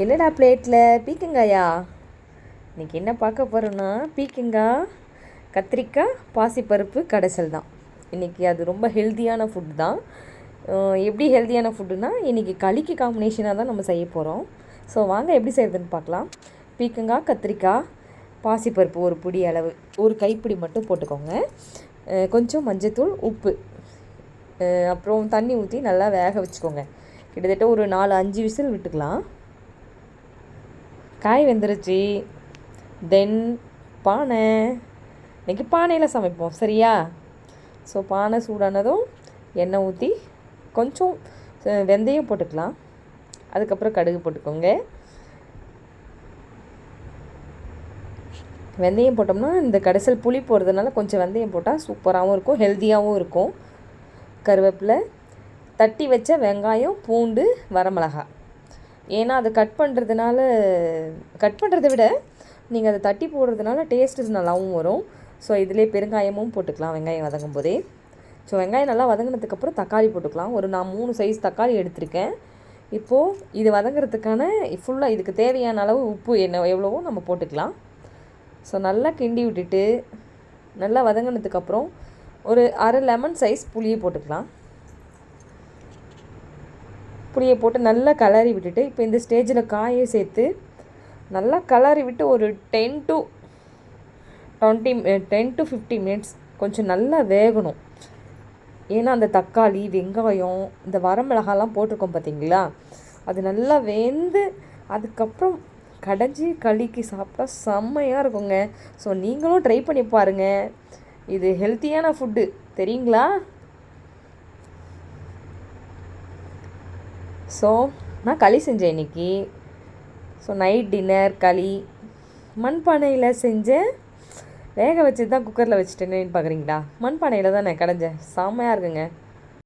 என்னடா பிளேட்டில் பீக்கங்காயா? இன்றைக்கி என்ன பார்க்க போகிறோன்னா பீக்கங்காய், கத்திரிக்காய், பாசிப்பருப்பு கடைசல் தான். இன்றைக்கி அது ரொம்ப ஹெல்த்தியான ஃபுட் தான். எப்படி ஹெல்த்தியான ஃபுட்டுனா இன்றைக்கி களிக்கு காம்பினேஷனாக தான் நம்ம செய்ய போகிறோம். ஸோ வாங்க எப்படி செய்கிறதுன்னு பார்க்கலாம். பீக்கங்காய், கத்திரிக்காய், பாசிப்பருப்பு ஒரு பிடி அளவு, ஒரு கைப்பிடி மட்டும் போட்டுக்கோங்க. கொஞ்சம் மஞ்சத்தூள், உப்பு, அப்புறம் தண்ணி ஊற்றி நல்லா வேக வச்சுக்கோங்க. கிட்டத்தட்ட ஒரு 4-5 விசில் விட்டுக்கலாம். காய் வெந்துருச்சு. தென் பானை, இன்றைக்கி பானையில் சமைப்போம் சரியா? ஸோ பானை சூடானதும் எண்ணெய் ஊற்றி கொஞ்சம் வெந்தயம் போட்டுக்கலாம். அதுக்கப்புறம் கடுகு போட்டுக்கோங்க. வெந்தயம் போட்டோம்னா இந்த கடைசல் புளி போடுறதுனால கொஞ்சம் வெந்தயம் போட்டால் சூப்பராகவும் இருக்கும், ஹெல்த்தியாகவும் இருக்கும். கருவேப்பிலை, தட்டி வச்ச வெங்காயம், பூண்டு, வரமிளகாய். ஏன்னா அதை கட் பண்ணுறதை விட நீங்கள் அதை தட்டி போடுறதுனால டேஸ்ட்டு நல்லாவும் வரும். ஸோ இதிலே பெருங்காயமும் போட்டுக்கலாம் வெங்காயம் வதங்கும் போதே. ஸோ வெங்காயம் நல்லா வதங்கினதுக்கப்புறம் தக்காளி போட்டுக்கலாம். நான் 3 சைஸ் தக்காளி எடுத்திருக்கேன். இப்போது இது வதங்கிறதுக்கான ஃபுல்லாக இதுக்கு தேவையான அளவு உப்பு எவ்வளவோ நம்ம போட்டுக்கலாம். ஸோ நல்லா கிண்டி விட்டுட்டு நல்லா வதங்கினதுக்கப்புறம் ஒரு அரை லெமன் சைஸ் புளியை போட்டுக்கலாம். புளியை போட்டு நல்லா கிளறி விட்டுட்டு இப்போ இந்த ஸ்டேஜில் காயை சேர்த்து நல்லா கிளறி விட்டு ஒரு 10 to 15 மினிட்ஸ் கொஞ்சம் நல்லா வேகணும். ஏன்னா அந்த தக்காளி, வெங்காயம், இந்த வரமிளகாலாம் போட்டிருக்கோம் பார்த்தீங்களா, அது நல்லா வெந்து அதுக்கப்புறம் கடைஞ்சி களிக்கு சாப்பிட்டா செம்மையாக இருக்குங்க. ஸோ நீங்களும் ட்ரை பண்ணி பாருங்கள். இது ஹெல்த்தியான ஃபுட்டு தெரியுங்களா? ஸோ நான் களி செஞ்சேன் இன்றைக்கி. ஸோ நைட் டின்னர் களி மண்பானையில் செஞ்சேன். வேக வச்சு தான் குக்கரில் வச்சுட்டேன்னு பார்க்குறீங்களா? மண்பானையில் தான் நான் கடைஞ்சேன். செம்மையாக இருக்குங்க.